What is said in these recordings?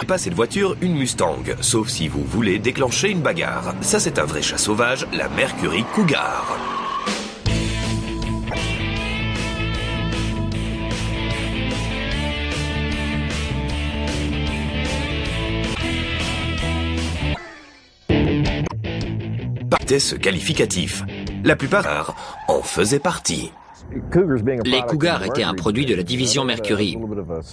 Pas cette voiture une Mustang, sauf si vous voulez déclencher une bagarre. Ça c'est un vrai chat sauvage, la Mercury Cougar. Test qualificatif. La plupart en faisaient partie. Les Cougars étaient un produit de la division Mercury.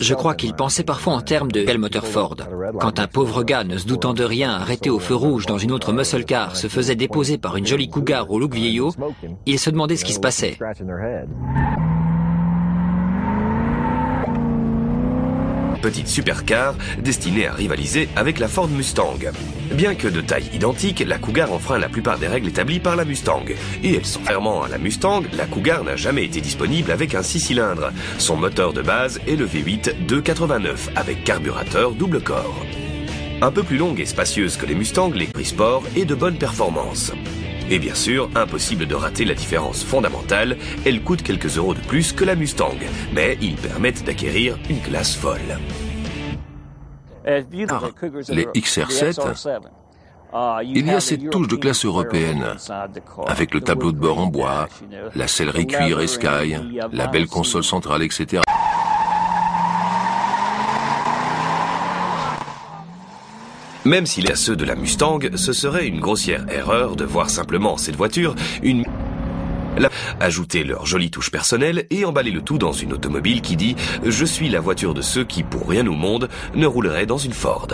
Je crois qu'ils pensaient parfois en termes de quel moteur Ford. Quand un pauvre gars, ne se doutant de rien, arrêté au feu rouge dans une autre muscle car, se faisait déposer par une jolie Cougar au look vieillot, il se demandait ce qui se passait. Petite supercar destinée à rivaliser avec la Ford Mustang. Bien que de taille identique, la Cougar enfreint la plupart des règles établies par la Mustang. Et elle sont contrairement à la Mustang, la Cougar n'a jamais été disponible avec un 6 cylindres. Son moteur de base est le V8 289 avec carburateur double corps. Un peu plus longue et spacieuse que les Mustangs, les prix sport et de bonne performance. Et bien sûr, impossible de rater la différence fondamentale, elle coûte quelques euros de plus que la Mustang, mais ils permettent d'acquérir une classe folle. Les XR7, il y a cette touche de classe européenne, avec le tableau de bord en bois, la sellerie cuir et sky, la belle console centrale, etc. Même s'il est à ceux de la Mustang, ce serait une grossière erreur de voir simplement cette voiture ajouter leur jolie touche personnelle et emballer le tout dans une automobile qui dit « Je suis la voiture de ceux qui, pour rien au monde, ne rouleraient dans une Ford ».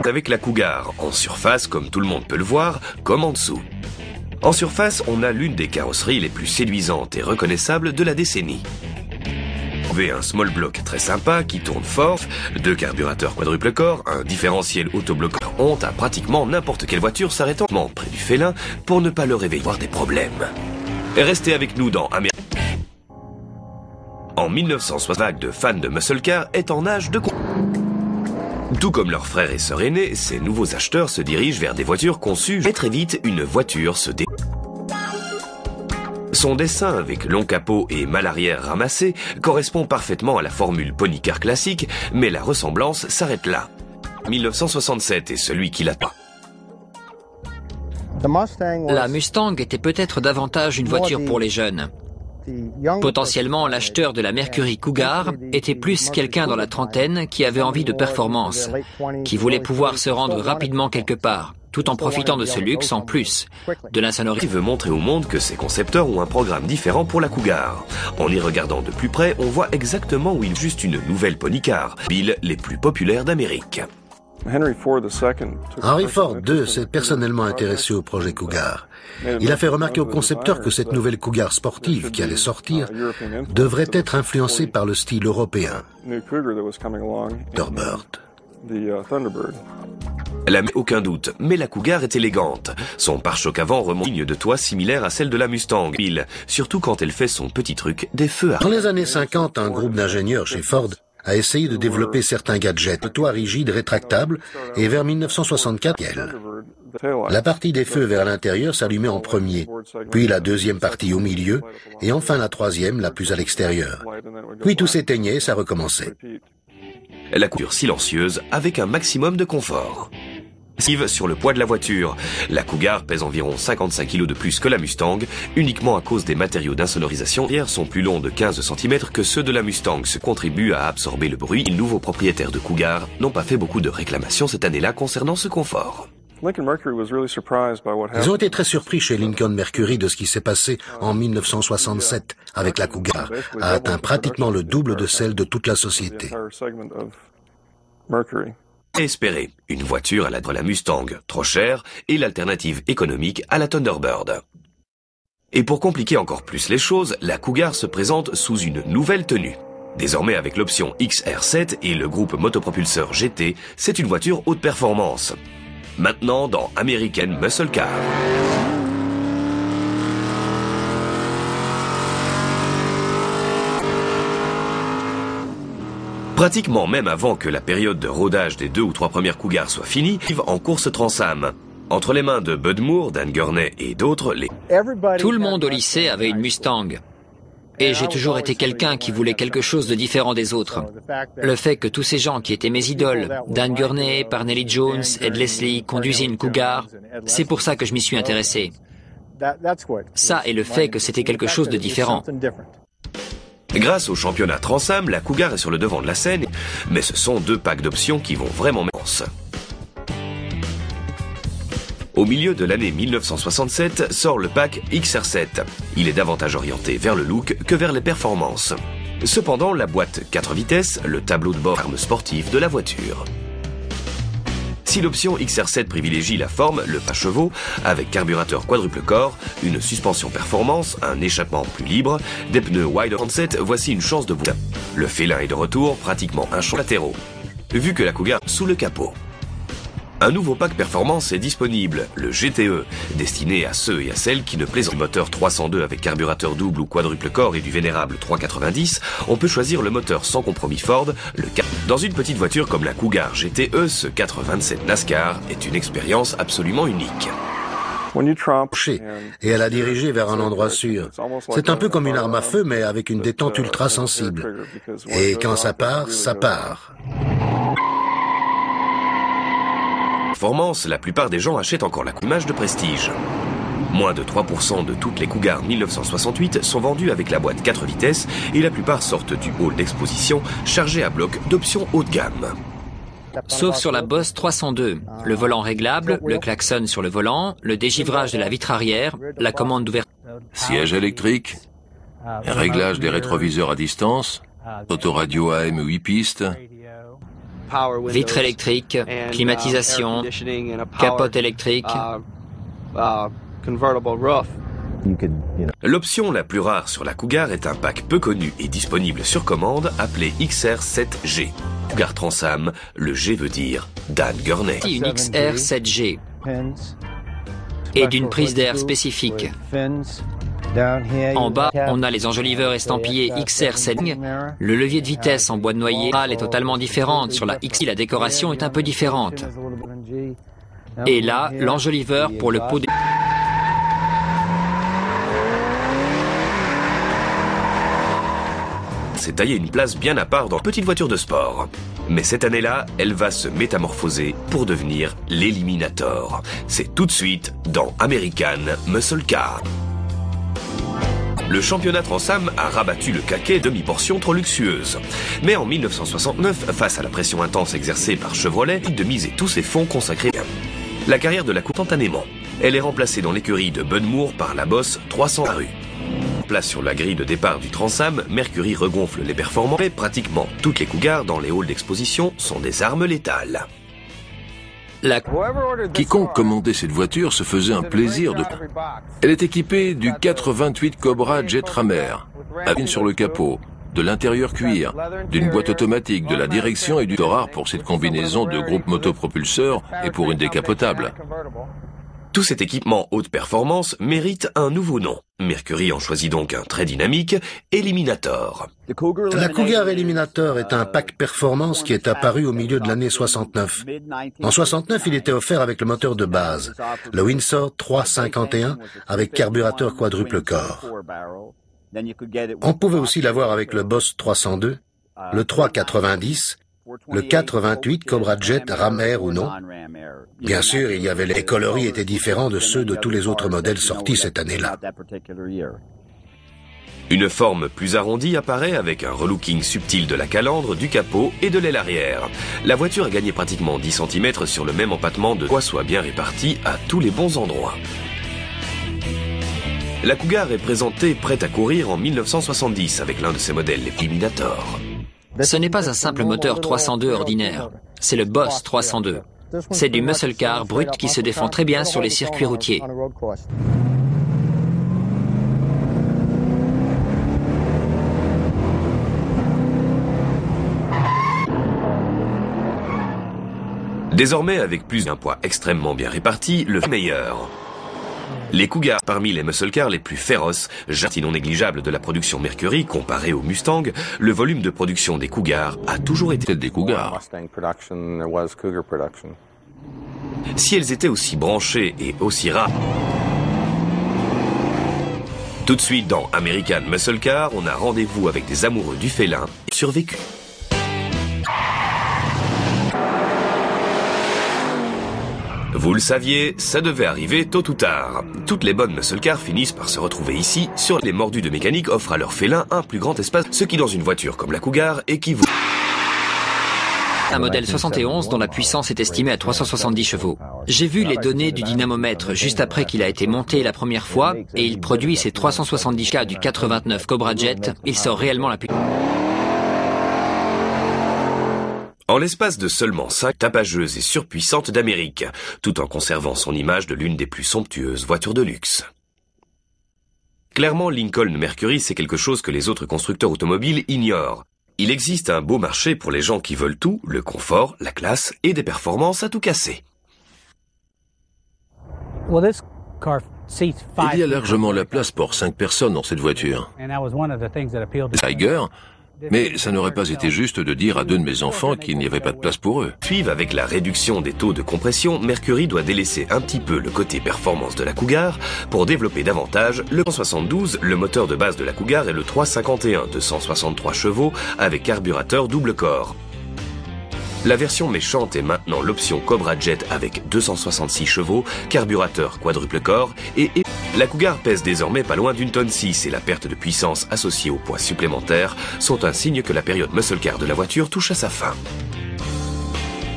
Avec la Cougar, en surface, comme tout le monde peut le voir, comme en dessous. En surface, on a l'une des carrosseries les plus séduisantes et reconnaissables de la décennie. Un small block très sympa qui tourne fort, 2 carburateurs quadruple corps, un différentiel autobloquant honte à pratiquement n'importe quelle voiture s'arrêtant près du félin pour ne pas le réveiller avoir des problèmes. Restez avec nous dans En 1960, vague de fans de muscle car est en âge de tout comme leurs frères et sœurs aînés, ces nouveaux acheteurs se dirigent vers des voitures conçues et très vite une voiture se Son dessin, avec long capot et malle arrière ramassée, correspond parfaitement à la formule pony car classique, mais la ressemblance s'arrête là. 1967 est celui qui l'a pas. La Mustang était peut-être davantage une voiture pour les jeunes. Potentiellement, l'acheteur de la Mercury Cougar était plus quelqu'un dans la trentaine qui avait envie de performance, qui voulait pouvoir se rendre rapidement quelque part, tout en profitant de ce luxe en plus, de l'insonorité. Il veut montrer au monde que ses concepteurs ont un programme différent pour la Cougar. En y regardant de plus près, on voit exactement où il est juste une nouvelle pony car, billes les plus populaires d'Amérique. Henry Ford II s'est personnellement intéressé au projet Cougar. Il a fait remarquer au concepteur que cette nouvelle Cougar sportive qui allait sortir devrait être influencée par le style européen. Thunderbird. Elle n'a aucun doute, mais la Cougar est élégante. Son pare-choc avant remonte une ligne de toit similaire à celle de la Mustang, surtout quand elle fait son petit truc des feux à... Dans les années 50, un groupe d'ingénieurs chez Ford a essayé de développer certains gadgets, le toit rigide rétractable, et vers 1964, la partie des feux vers l'intérieur s'allumait en premier, puis la deuxième partie au milieu, et enfin la troisième, la plus à l'extérieur. Puis tout s'éteignait et ça recommençait. La couture silencieuse avec un maximum de confort. Sur le poids de la voiture, la Cougar pèse environ 55 kg de plus que la Mustang, uniquement à cause des matériaux d'insonorisation. Les sont plus longs de 15 cm que ceux de la Mustang, ce qui contribue à absorber le bruit. Les nouveaux propriétaires de Cougar n'ont pas fait beaucoup de réclamations cette année-là concernant ce confort. Ils ont été très surpris chez Lincoln Mercury de ce qui s'est passé en 1967 avec la Cougar, a atteint pratiquement le double de celle de toute la société. Espérer une voiture à la Mustang, trop chère, et l'alternative économique à la Thunderbird. Et pour compliquer encore plus les choses, la Cougar se présente sous une nouvelle tenue. Désormais avec l'option XR7 et le groupe motopropulseur GT, c'est une voiture haute performance. Maintenant dans American Muscle Car. Pratiquement même avant que la période de rodage des 2 ou 3 premières Cougars soit finie, en course Trans-Am. Entre les mains de Bud Moore, Dan Gurney et d'autres, Tout le monde au lycée avait une Mustang. Et j'ai toujours été quelqu'un qui voulait quelque chose de différent des autres. Le fait que tous ces gens qui étaient mes idoles, Dan Gurney, Parnelli Jones, Ed Leslie, conduisaient une Cougar, c'est pour ça que je m'y suis intéressé. Ça et le fait que c'était quelque chose de différent. Grâce au championnat Trans-Am, la Cougar est sur le devant de la scène, mais ce sont deux packs d'options qui vont vraiment mettre. Au milieu de l'année 1967 sort le pack XR7. Il est davantage orienté vers le look que vers les performances. Cependant, la boîte 4 vitesses, le tableau de bord arme sportive de la voiture. Si l'option XR7 privilégie la forme, le pas chevaux, avec carburateur quadruple corps, une suspension performance, un échappement plus libre, des pneus Wider Onset, voici une chance de vous. Le félin est de retour, pratiquement un champ latéraux. Vu que la Cougar sous le capot. Un nouveau pack performance est disponible, le GTE, destiné à ceux et à celles qui ne plaisantent du moteur 302 avec carburateur double ou quadruple corps et du vénérable 390. On peut choisir le moteur sans compromis Ford, le 4. Dans une petite voiture comme la Cougar GTE, ce 427 NASCAR est une expérience absolument unique. Et elle a dirigé vers un endroit sûr. C'est un peu comme une arme à feu, mais avec une détente ultra sensible. Et quand ça part, ça part. Performance, la plupart des gens achètent encore la image de prestige. Moins de 3% de toutes les Cougars 1968 sont vendues avec la boîte 4 vitesses et la plupart sortent du hall d'exposition chargé à bloc d'options haut de gamme. Sauf sur la Boss 302, le volant réglable, le klaxon sur le volant, le dégivrage de la vitre arrière, la commande d'ouverture. Siège électrique, réglage des rétroviseurs à distance, autoradio AM 8 pistes, Vitre électrique, climatisation, capote électrique. L'option la plus rare sur la Cougar est un pack peu connu et disponible sur commande appelé XR7G. Cougar Trans-Am, le G veut dire Dan Gurney. Une XR7G et d'une prise d'air spécifique. En bas, on a les enjoliveurs estampillés XR7. Le levier de vitesse en bois de noyer est totalement différente. Sur la X, la décoration est un peu différente. Et là, l'enjoliveur pour le pot de... s'est taillé une place bien à part dans petite voiture de sport. Mais cette année-là, elle va se métamorphoser pour devenir l'Eliminator. C'est tout de suite dans American Muscle Car. Le championnat Trans-Am a rabattu le caquet demi-portion trop luxueuse. Mais en 1969, face à la pression intense exercée par Chevrolet, il de miser tous ses fonds consacrés. La carrière de la coupe instantanément. Elle est remplacée dans l'écurie de Bud Moore par la Boss 300 rue. Place sur la grille de départ du Trans-Am, Mercury regonfle les performances et pratiquement toutes les Cougars dans les halls d'exposition sont des armes létales. Quiconque commandait cette voiture se faisait un plaisir de... Elle est équipée du 428 Cobra Jet Rammer, avec sur le capot, de l'intérieur cuir, d'une boîte automatique, de la direction et du rare pour cette combinaison de groupe motopropulseur et pour une décapotable. Tout cet équipement haute performance mérite un nouveau nom. Mercury en choisit donc un très dynamique, Eliminator. La Cougar Eliminator est un pack performance qui est apparu au milieu de l'année 69. En 69, il était offert avec le moteur de base, le Windsor 351 avec carburateur quadruple corps. On pouvait aussi l'avoir avec le Boss 302, le 390, le 428 Cobra Jet Ram Air ou non. Bien sûr, il y avait les coloris étaient différents de ceux de tous les autres modèles sortis cette année-là. Une forme plus arrondie apparaît avec un relooking subtil de la calandre, du capot et de l'aile arrière. La voiture a gagné pratiquement 10 cm sur le même empattement de quoi soit bien réparti à tous les bons endroits. La Cougar est présentée prête à courir en 1970 avec l'un de ses modèles, l'Eliminator. Ce n'est pas un simple moteur 302 ordinaire, c'est le Boss 302. C'est du muscle car brut qui se défend très bien sur les circuits routiers. Désormais, avec plus d'un poids extrêmement bien réparti, le meilleur. Les Cougars, parmi les muscle cars les plus féroces, partie non négligeable de la production Mercury comparée au Mustang, le volume de production des Cougars a toujours été des Cougars. Si elles étaient aussi branchées et aussi rares. Tout de suite dans American Muscle Car, on a rendez-vous avec des amoureux du félin survécu. Vous le saviez, ça devait arriver tôt ou tard. Toutes les bonnes muscle cars finissent par se retrouver ici, sur les mordus de mécanique offrent à leur félin un plus grand espace, ce qui dans une voiture comme la Cougar équivaut. Un modèle 71 dont la puissance est estimée à 370 chevaux. J'ai vu les données du dynamomètre juste après qu'il a été monté la première fois et il produit ses 370 K du 429 Cobra Jet. Il sort réellement la puissance. En l'espace de seulement 5 tapageuses et surpuissantes d'Amérique, tout en conservant son image de l'une des plus somptueuses voitures de luxe. Clairement, Lincoln Mercury, c'est quelque chose que les autres constructeurs automobiles ignorent. Il existe un beau marché pour les gens qui veulent tout, le confort, la classe et des performances à tout casser. Il y a largement la place pour 5 personnes dans cette voiture. Tiger, mais ça n'aurait pas été juste de dire à 2 de mes enfants qu'il n'y avait pas de place pour eux. Suivre avec la réduction des taux de compression, Mercury doit délaisser un petit peu le côté performance de la Cougar pour développer davantage le 172, le moteur de base de la Cougar, et le 351 de 163 chevaux avec carburateur double corps. La version méchante est maintenant l'option Cobra Jet avec 266 chevaux, carburateur quadruple corps et la Cougar pèse désormais pas loin d'1,6 tonne et la perte de puissance associée au poids supplémentaire sont un signe que la période muscle car de la voiture touche à sa fin.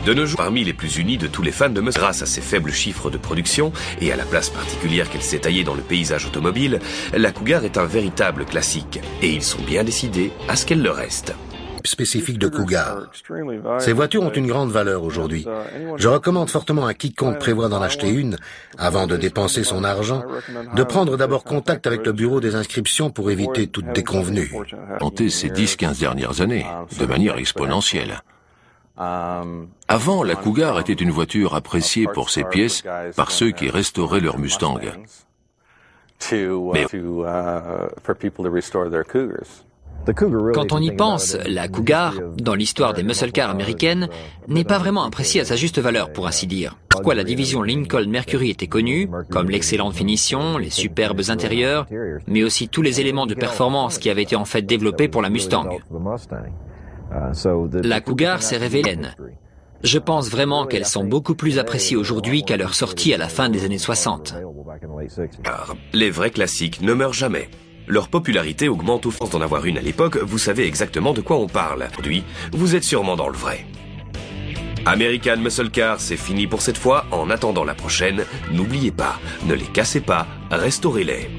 De nos jours, parmi les plus unis de tous les fans de muscle, grâce à ses faibles chiffres de production et à la place particulière qu'elle s'est taillée dans le paysage automobile, la Cougar est un véritable classique et ils sont bien décidés à ce qu'elle le reste. Spécifique de Cougar. Ces voitures ont une grande valeur aujourd'hui. Je recommande fortement à quiconque prévoit d'en acheter une, avant de dépenser son argent, de prendre d'abord contact avec le bureau des inscriptions pour éviter toute déconvenue. Monté ces 10-15 dernières années, de manière exponentielle. Avant, la Cougar était une voiture appréciée pour ses pièces par ceux qui restauraient leur Mustang. Mais quand on y pense, la Cougar, dans l'histoire des muscle cars américaines, n'est pas vraiment appréciée à sa juste valeur, pour ainsi dire. Pourquoi la division Lincoln Mercury était connue, comme l'excellente finition, les superbes intérieurs, mais aussi tous les éléments de performance qui avaient été en fait développés pour la Mustang. La Cougar s'est révélée. Je pense vraiment qu'elles sont beaucoup plus appréciées aujourd'hui qu'à leur sortie à la fin des années 60. Car les vrais classiques ne meurent jamais. Leur popularité augmente au force d'en avoir une à l'époque, vous savez exactement de quoi on parle. Aujourd'hui, vous êtes sûrement dans le vrai. American Muscle Car, c'est fini pour cette fois. En attendant la prochaine, n'oubliez pas, ne les cassez pas, restaurez-les.